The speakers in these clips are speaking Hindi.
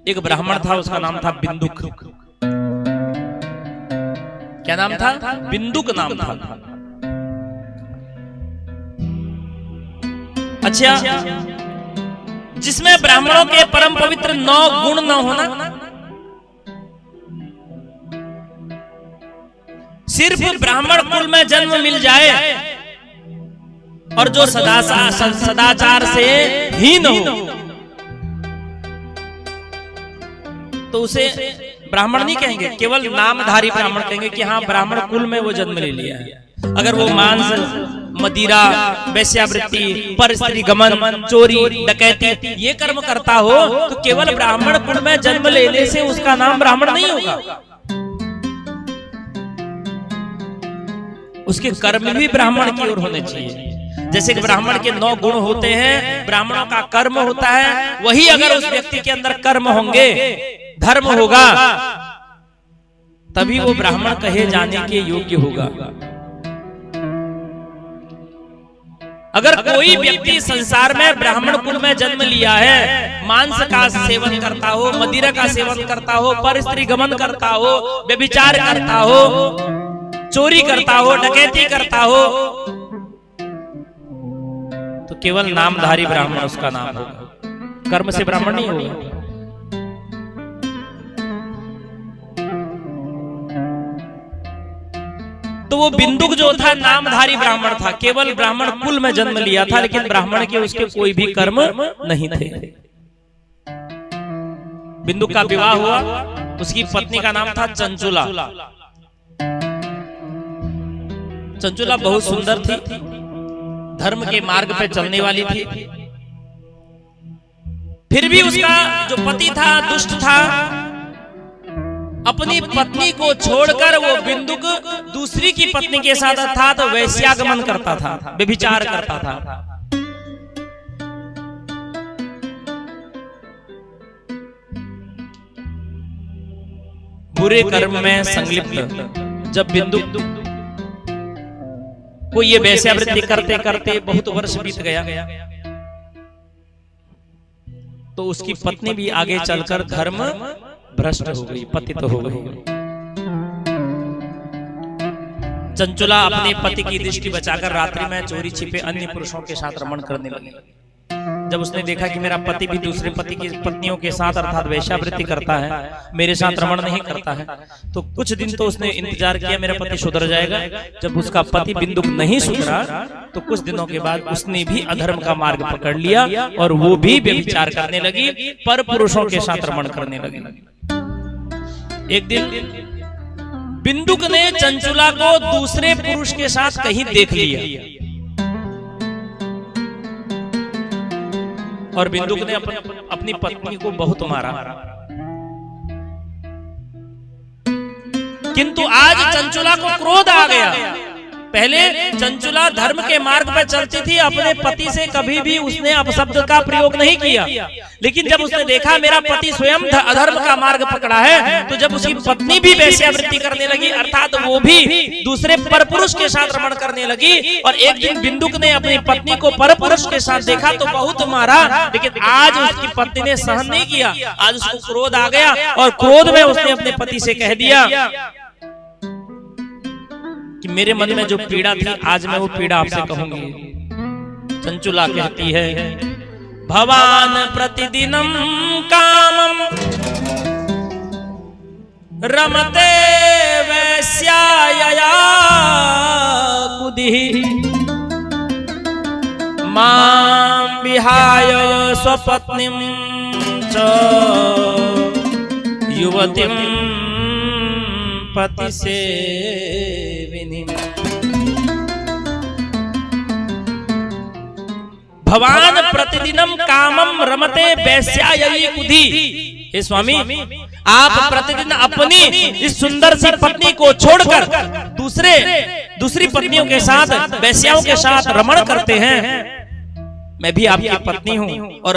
एक ब्राह्मण था, उसका नाम था बिंदुक। क्या नाम था? बिंदुक नाम था। अच्छा, जिसमें ब्राह्मणों के परम पवित्र 9 गुण न होना, सिर्फ ब्राह्मण कुल में जन्म मिल जाए और जो सदाचार से हीन हो तो उसे ब्राह्मण नहीं कहेंगे, केवल नामधारी ब्राह्मण कहेंगे कि हाँ ब्राह्मण कुल में वो जन्म ले लिया है। अगर वो मांस, मदिरा, वेश्यावृत्ति, परस्त्री गमन, चोरी, डकैती ये कर्म करता हो तो केवल ब्राह्मण कुल में जन्म लेने से उसका नाम ब्राह्मण नहीं होगा। उसके कर्म भी ब्राह्मण की ओर होने चाहिए। जैसे कि ब्राह्मण के 9 गुण होते हैं, ब्राह्मणों का कर्म होता है, वही अगर उस व्यक्ति के अंदर कर्म होंगे, धर्म होगा, तभी वो ब्राह्मण कहे जाने के योग्य होगा। अगर कोई व्यक्ति संसार में ब्राह्मण कुल में जन्म लिया है, मांस का सेवन करता हो, मदिरा का सेवन करता हो, परस्त्री गमन करता हो, व्यभिचार करता हो, चोरी करता हो, डकैती करता हो, तो केवल नामधारी ब्राह्मण उसका नाम होगा, कर्म से ब्राह्मण नहीं होगा। तो वो बिंदुक जो था नामधारी ब्राह्मण था, केवल ब्राह्मण कुल में जन्म लिया था, लेकिन ब्राह्मण के उसके कोई भी कर्म नहीं थे। बिंदुक का विवाह हुआ, उसकी पत्नी का नाम था चंचुला। चंचुला बहुत सुंदर थी, धर्म के मार्ग पे चलने वाली थी। फिर भी उसका जो पति था दुष्ट था, अपनी पत्नी को छोड़कर वो बिंदुक दूसरी की पत्नी के साथ अर्थात वैश्यागमन करता था, व्यभिचार करता था। बुरे कर्म में संलिप्त जब बिंदुक को ये वैश्यावृत्ति करते करते बहुत वर्ष बीत गया, तो उसकी पत्नी भी आगे चलकर धर्म भ्रष्ट हो गई, पतित हो गई। चंचुला अपने पति की दृष्टि बचाकर रात्रि में चोरी छिपे अन्य पुरुषों के साथ रमण करने लगी। जब उसने देखा कि मेरा पति भी दूसरे पति की पत्नियों के साथ अर्थात वेश्यावृत्ति करता है, मेरे साथ रमण नहीं करता है, तो कुछ दिन तो उसने इंतजार किया मेरा पति सुधर जाएगा। जब उसका पति बिंदुक नहीं सुधरा तो कुछ दिनों के बाद उसने भी अधर्म का मार्ग पकड़ लिया और वो भी व्यभिचार करने लगी, पर पुरुषों के साथ रमण करने लगी। एक दिन बिंदुक ने चंचुला को दूसरे पुरुष के साथ कहीं देख लिया और बिंदुक ने अपनी पत्नी को बहुत मारा। किंतु आज चंचुला को क्रोध आ गया। पहले चंचुला धर्म के मार्ग पर चलती थी, अपने पति से कभी भी उसने अपशब्द का प्रयोग नहीं किया, लेकिन जब उसने देखा मेरा पति स्वयं अधर्म का मार्ग पकड़ा है, तो जब उसकी पत्नी भी वेश्यावृत्ति करने लगी अर्थात वो भी दूसरे परपुरुष के साथ रमण करने लगी, और एक दिन बिंदुक ने अपनी पत्नी को परपुरुष के साथ देखा तो बहुत मारा, लेकिन आज उसकी पत्नी ने सहन नहीं किया। आज उसको क्रोध आ गया और क्रोध में उसने अपने पति से कह दिया कि मेरे मन में जो पीड़ा थी आज मैं वो पीड़ा आपसे कहूंगी। चंचुला कहती है, भवान प्रतिदिनम कामम रमते वैश्याया कुदिहि मां विहाय स्वपत्नीं च युवतीं पति से भवान प्रतिदिनम कामम रमते वैश्यायी कुधि। हे स्वामी, आप प्रतिदिन अपनी इस सुंदर सी पत्नी को छोड़कर दूसरी पत्नियों के साथ, वैश्याओं के साथ रमण करते हैं। मैं भी आपकी पत्नी हूं और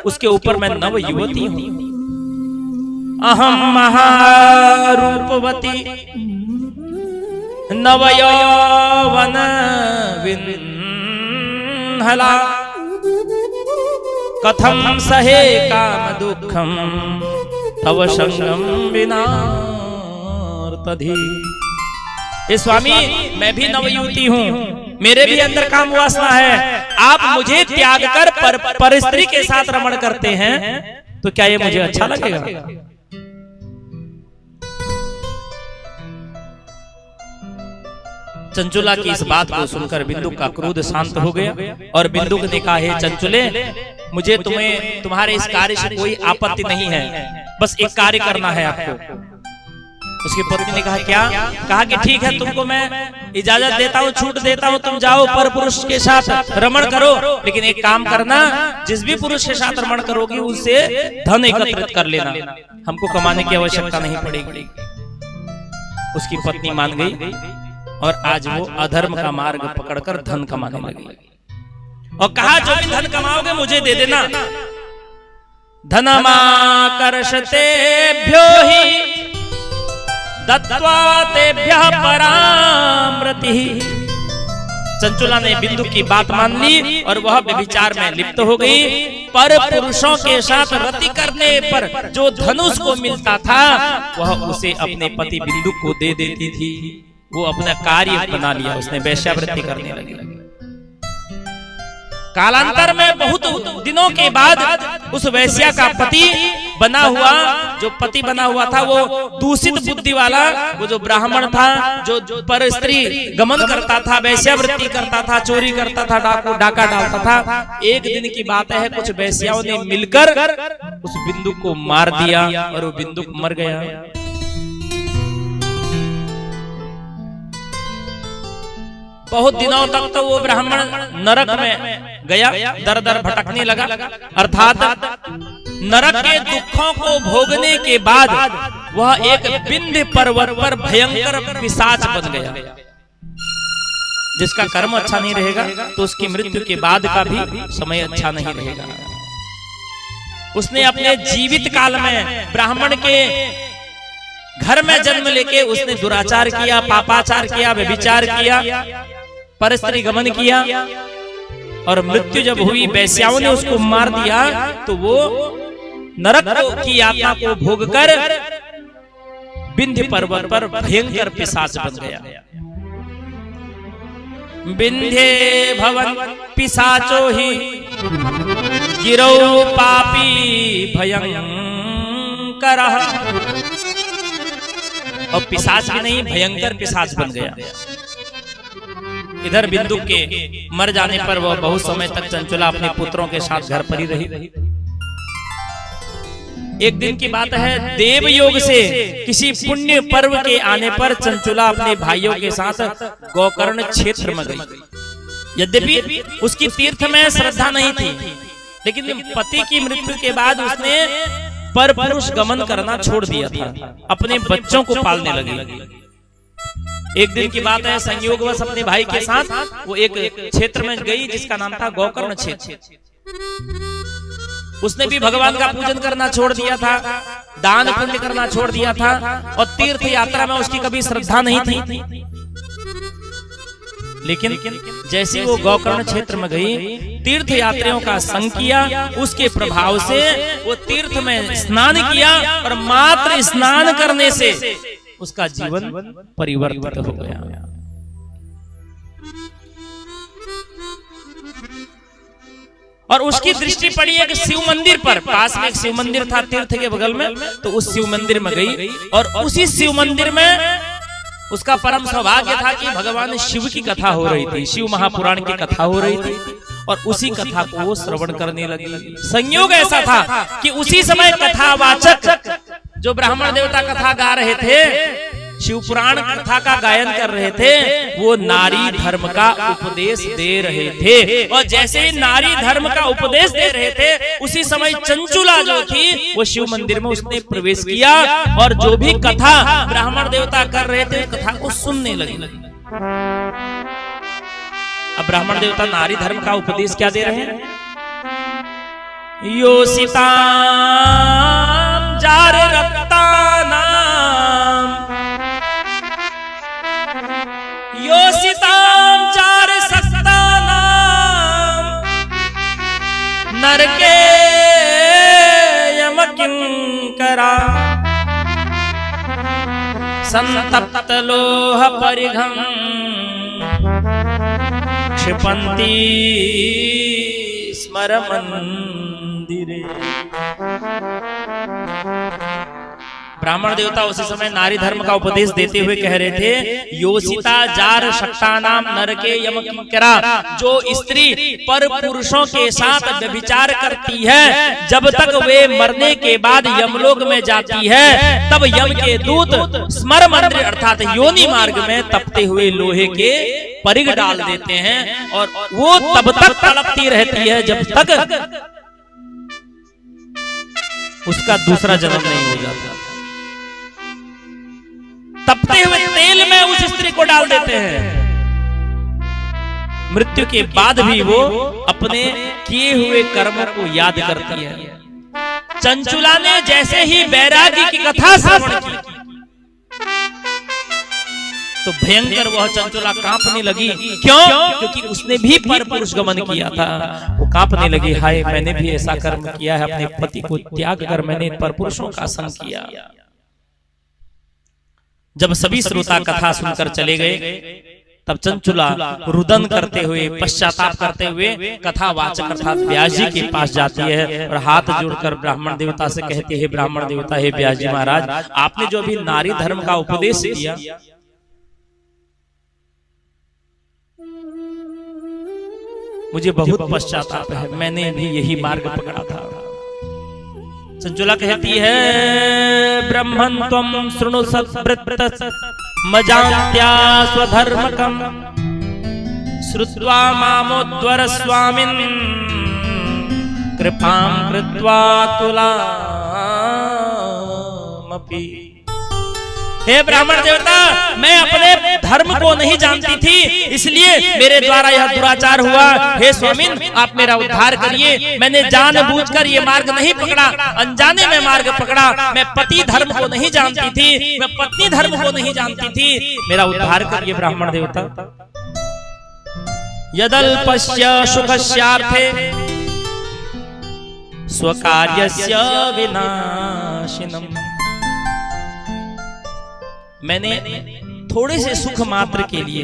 उसके ऊपर मैं नव युवती हूं। अहम महारूपवती नवयौवन विन्हला कथम सहे काम दुखम तव संगम बिना तधी। ए स्वामी, मैं भी नवयुवती हूँ, मेरे भी अंदर काम वासना है, आप मुझे त्याग कर पर स्त्री के साथ रमण करते हैं तो क्या ये मुझे अच्छा लगेगा? चंचुला की इस बात को सुनकर बिंदु का क्रोध शांत हो गया और बिंदु ने कहा, हे चंचुले, मुझे तुम्हारे इस कार्य से कोई आपत्ति नहीं है, बस एक कार्य करना है आपको। उसकी पत्नी ने कहा, क्या? कहा कि ठीक है, तुमको मैं इजाजत देता हूँ, छूट देता हूँ, तुम जाओ पर पुरुष के साथ रमण करो, लेकिन एक काम करना, जिस भी पुरुष के साथ रमण करोगी उससे धन एकत्रित कर लेना, हमको कमाने की आवश्यकता नहीं पड़ेगी। उसकी पत्नी मान गई और आज वो अधर्म का मार्ग पकड़कर धन कमाने लगी और कहा, जो भी धन कमाओगे मुझे दे देना। धनमाकर्षतेभ्यो हि दत्त्वा तेभ्यः परामृतिः। चंचुला ने बिंदु की बात मान ली और वह व्यभिचार में लिप्त हो गई। पर पुरुषों के साथ रति करने पर जो धनुष को मिलता था वह उसे अपने पति बिंदु को दे देती थी। वो अपना कार्य बना लिया, उसने वेश्यावृत्ति करने लगी। कालांतर में बहुत दिनों के बाद उस वैश्या का पति बना हुआ, जो पति बना हुआ था वो दूषित बुद्धि वाला, वो जो ब्राह्मण था, जो पर स्त्री गमन करता था, वेश्यावृत्ति करता था, चोरी करता था, डाका डालता था। एक दिन की बात है, कुछ वैश्याओं ने मिलकर उस बिंदु को मार दिया और वो बिंदु मर गया। बहुत दिनों तक तो वो ब्राह्मण नरक में गया, दर दर भटकने लगा, अर्थात नरक के दुखों को भोगने के बाद वह एक विंध्य पर्वत पर भयंकर पिशाच बन गया। जिसका कर्म अच्छा नहीं रहेगा तो उसकी मृत्यु के बाद का भी समय अच्छा नहीं रहेगा। उसने अपने जीवित काल में ब्राह्मण के घर में जन्म लेके उसने दुराचार किया, पापाचार किया, व्यभिचार किया, परस्त्री गमन किया और मृत्यु जब हुई, वैश्याओं ने उसको मार दिया तो वो नरक की यातना को भोगकर विंध्य पर्वत पर भयंकर पिशाच बन गया। विंध्ये भवन पिशाचो ही गिरौ पापी भयंकर। और पिशाच भी नहीं, भयंकर पिशाच बन गया। इधर बिंदु के मर जाने पर वह बहुत समय तक चंचुला अपने पुत्रों के साथ घर पर ही रही। एक दिन की बात है, देव योग से किसी पुण्य पर्व के आने पर चंचुला अपने भाइयों के साथ गोकर्ण क्षेत्र में गई। यद्यपि उसकी तीर्थ में श्रद्धा नहीं थी, लेकिन पति की मृत्यु के बाद उसने पर पुरुष गमन करना छोड़ दिया था, अपने बच्चों को पालने लगी। एक दिन की बात है, संयोगवश अपने भाई के साथ वो एक क्षेत्र में गई जिसका नाम था गोकर्ण क्षेत्र। उसने भी भगवान का पूजन करना छोड़ दिया था, दान पुण्य करना छोड़ दिया था और तीर्थ यात्रा में उसकी कभी श्रद्धा नहीं थी। लेकिन जैसे वो गोकर्ण क्षेत्र में गई, तीर्थ यात्रियों का संग किया, उसके प्रभाव से वो तीर्थ में स्नान किया और मात्र स्नान करने से उसका जीवन परिवर्तित हो गया। और उसकी दृष्टि पड़ी एक शिव मंदिर पर। पास में एक शिव मंदिर था तीर्थ के बगल में, तो उस शिव मंदिर में गई और उसी शिव मंदिर में उसका परम सौभाग्य था कि भगवान शिव की कथा हो रही थी, शिव महापुराण की कथा हो रही थी और उसी कथा को वो श्रवण करने लगी। संयोग ऐसा था कि उसी समय कथावाचक जो ब्राह्मण देवता कथा गा रहे थे, शिव पुराण कथा का गायन कर रहे थे, वो नारी धर्म का उपदेश दे रहे थे। और जैसे ही नारी धर्म का उपदेश दे रहे थे, उसी समय चंचुला जो थी वो शिव मंदिर में उसने प्रवेश किया और जो भी कथा ब्राह्मण देवता कर रहे थे कथा को सुनने लगी। अब ब्राह्मण देवता नारी धर्म का उपदेश क्या दे रहे हैं? योषिता जार रक्तानाम योषिताम जार सक्तानाम नरके भयंकरा संतप्त लोह परिघम क्षिपन्ति स्मर मंदिरे। ब्राह्मण देवता उसी समय नारी धर्म का उपदेश देते हुए कह रहे थे, योषिता जार शक्तानाम नरके यम किंकरा। जो स्त्री पर पुरुषों के साथ व्यभिचार करती है, जब तक वे मरने के बाद यमलोक में जाती है, तब यम के दूत स्मर मंदिर अर्थात योनि मार्ग में तपते हुए लोहे के परिघ डाल देते हैं, और वो तब तक तड़पती रहती है जब तक उसका दूसरा जन्म नहीं हो जाता। तपते हुए तेल में उस स्त्री को डाल देते हैं। मृत्यु के बाद भी वो अपने किए हुए कर्मों को याद करती है। चंचुला ने जैसे ही बैरागी की कथा श्रवण की तो भयंकर वह चंचुला कांपने लगी। क्यों? क्योंकि उसने भी पर पुरुष गमन किया था। वो कांपने लगी, हाय मैंने भी ऐसा कर्म किया है, अपने पति को त्याग कर मैंने पर पुरुषों का संग किया। जब सभी श्रोता कथा सुनकर चले गए, तब चंचुला रुदन करते हुए पश्चाताप करते हुए कथावाचक अर्थात व्यास जी के पास जाती है और हाथ जोड़कर ब्राह्मण देवता से कहती है, ब्राह्मण देवता हे व्यास जी महाराज, आपने जो अभी नारी धर्म का उपदेश दिया, मुझे बहुत पश्चाताप है, मैंने भी यही मार्ग पकड़ा था। चंचुला कहती है, ब्रह्मन् त्वं शृणु सत्वृत्त मजान्त्या स्वधर्मकम् श्रुत्वा मामोद्वर स्वामिन् कृपां कृत्वा तुलामपि। हे ब्राह्मण देवता, मैं अपने धर्म को नहीं जानती थी, इसलिए मेरे द्वारा यह दुराचार हुआ। हे स्वामिन, आप मेरा उद्धार करिए। मैंने जानबूझकर ये मार्ग नहीं पकड़ा, अनजाने में मार्ग पकड़ा। मैं पति धर्म को नहीं जानती थी, मैं पत्नी धर्म को नहीं जानती थी, मेरा उद्धार करिए ब्राह्मण देवता। यदल्पस्य सुखस्यार्थे स्वकार्यस्य विनाशिनम्। मैंने थोड़े से सुख मात्र के लिए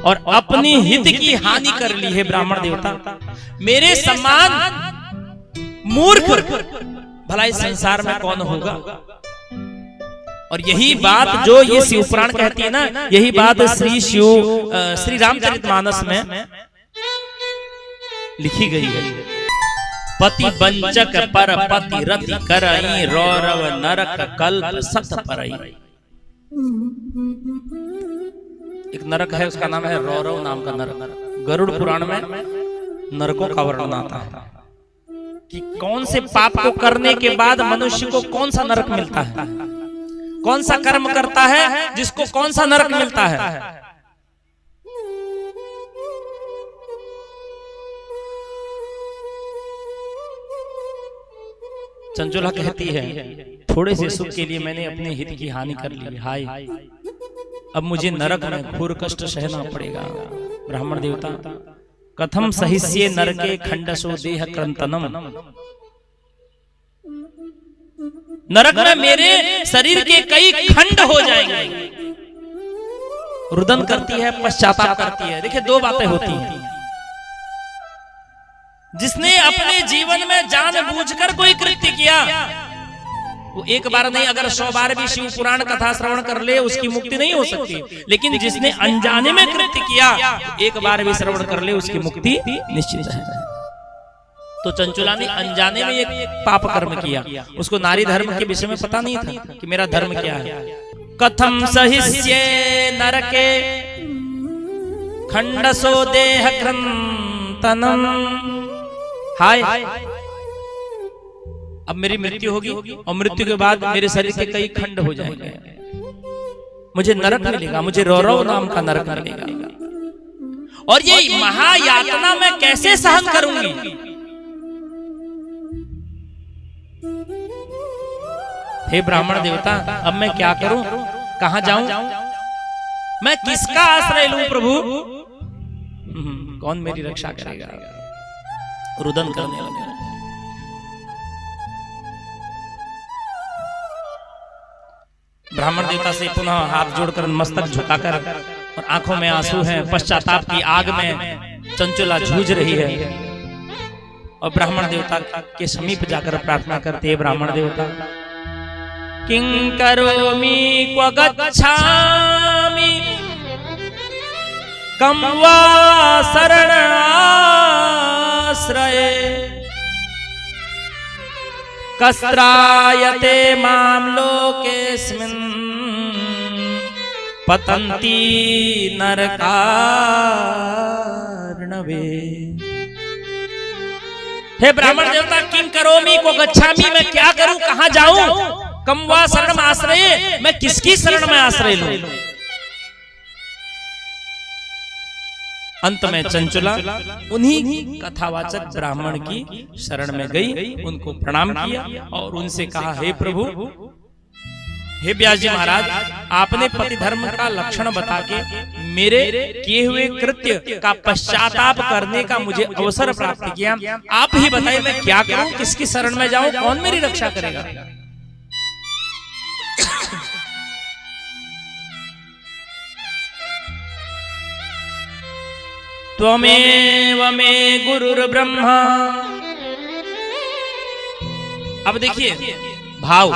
और अपनी हित की हानि कर ली है ब्राह्मण देवता। मेरे समान मूर्ख भला इस संसार में कौन होगा। और यही बात जो ये शिव पुराण कहती है ना, यही बात श्री रामचरितमानस में लिखी गई है। पति बंचक पर पति रति करई, रौरव नरक कल्प सत परई। एक नरक है, उसका नाम है रौरव नाम का नरक। गरुड़ पुराण में नरकों का वर्णन आता है कि कौन से पाप को करने के बाद मनुष्य को कौन सा नरक मिलता है, कौन सा कर्म करता है जिसको कौन सा नरक मिलता है। चंचुला कहती है, थोड़े से सुख के लिए मैंने अपने हित की हानि कर ली, हाय अब मुझे नरक में घोर कष्ट सहना पड़ेगा। ब्राह्मण देवता, कथम सहिष्ये नरके खंडसो देह क्रंतनम। नरक में मेरे शरीर के कई खंड हो जाएंगे। रुदन करती है, पश्चाताप करती है। देखिए, दो बातें होती हैं। जिसने अपने जीवन में जानबूझकर कोई कृत्य किया, वो एक बार नहीं, अगर 100 बार भी शिव पुराण कथा श्रवण कर ले, उसकी मुक्ति नहीं हो सकती। लेकिन जिसने अनजाने में कृत्य किया, एक बार भी श्रवण कर ले, उसकी मुक्ति निश्चित है। तो चंचुला ने अनजाने में एक पाप कर्म किया। उसको नारी धर्म के विषय में पता नहीं था कि मेरा धर्म क्या है। कथम सहिष्ये नरके खंडसो देह क्रंतनम। हाय, अब मेरी मृत्यु होगी और मृत्यु के बाद मेरे शरीर के कई खंड हो जाएंगे। मुझे नरक मिलेगा, मुझे रौरव नाम का नरक मिलेगा। और ये महायातना मैं कैसे सहन करूंगी। हे ब्राह्मण देवता, अब मैं क्या करूं, कहां जाऊं, मैं किसका आश्रय लूं प्रभु। कौन मेरी रक्षा करेगा। रुदन करने लगे। ब्राह्मण देवता से पुनः हाथ जोड़कर मस्तक झुकाकर और आंखों में आंसू हैं, पश्चाताप की आग में चंचुला जूझ रही है और ब्राह्मण देवता के समीप जाकर प्रार्थना करते हैं, ब्राह्मण देवता किं करोमि क्व गच्छामि कं वा शरणाश्रये कस्त्रायते मां लोकेऽस्मिन् पतन्ति नरकार्णवे। हे ब्राह्मण देवता किं करोमि को गच्छामि, मैं क्या करूं, कहां जाऊं, कम वा शरण आश्रय, मैं किसकी शरण में आश्रय लूं। अंत में चंचुला उन्हीं कथावाचक ब्राह्मण की शरण में गई, उनको प्रणाम किया और उनसे कहा, हे प्रभु, हे व्यास जी महाराज, आपने पति धर्म का लक्षण बता के मेरे किए हुए कृत्य का पश्चाताप करने का मुझे अवसर प्राप्त किया। आप ही बताइए मैं क्या करूं, किसकी शरण में जाऊं, कौन मेरी रक्षा करेगा। त्वमेव मे गुरुर्ब्रह्मा। अब देखिए भाव,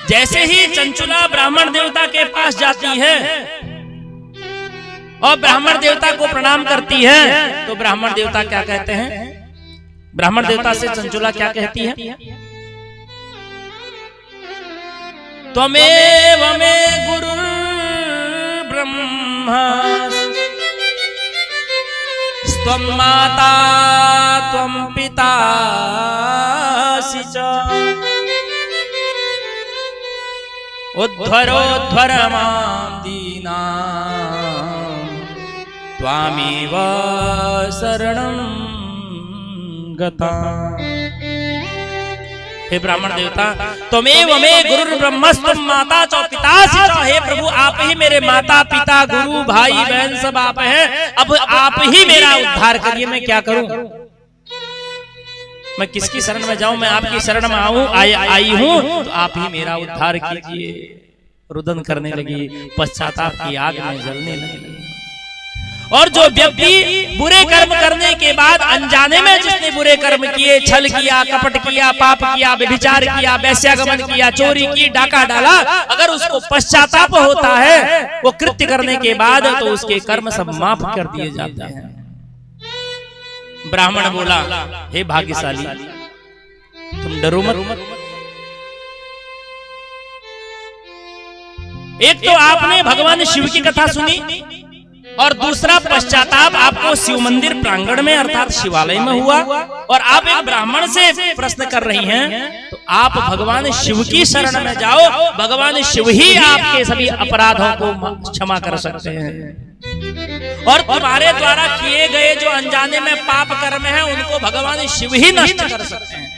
जैसे ही चंचुला ब्राह्मण देवता के पास जाती है और ब्राह्मण देवता को प्रणाम करती है, तो ब्राह्मण देवता क्या कहते हैं, ब्राह्मण देवता से चंचुला क्या कहती है, त्वमेव मे गुरुर्ब्रह्मा त्वं माता त्वं पितासि च उद्धरोद्धर मां दीनां त्वामेव शरणं गता। हे ब्राह्मण देवता, त्वमेव मे गुरुर्ब्रह्मस्त्वं माता च पितासि च। हे प्रभु, आप ही मेरे माता पिता गुरु भाई बहन सब आप हैं, अब आप ही मेरा उद्धार करिए। मैं क्या करूं, मैं किसकी शरण में जाऊं, मैं आपकी शरण में आई हूं, तो आप ही मेरा उद्धार कीजिए। रुदन करने लगी, पश्चाताप की आग में जलने लगी। और जो व्यक्ति बुरे कर्म करने के बाद अनजाने में जिसने बुरे कर्म किए, छल किया, कपट किया, पाप किया, व्यभिचार किया, वेश्यागमन किया, चोरी की, डाका डाला, अगर उसको पश्चाताप होता है वो कृत्य करने के बाद, तो उसके कर्म सब माफ कर दिए जाते हैं। ब्राह्मण बोला, हे भाग्यशाली, तुम डरो मत। एक तो आपने भगवान शिव की कथा सुनी और दूसरा पश्चाताप आपको शिव मंदिर प्रांगण में अर्थात शिवालय में हुआ, और आप एक ब्राह्मण से प्रश्न कर रही हैं, तो आप भगवान शिव की शरण में जाओ, भगवान शिव ही आपके सभी अपराधों को क्षमा कर सकते हैं और तुम्हारे द्वारा किए गए जो अनजाने में पाप कर्म हैं उनको भगवान शिव ही नष्ट कर सकते हैं।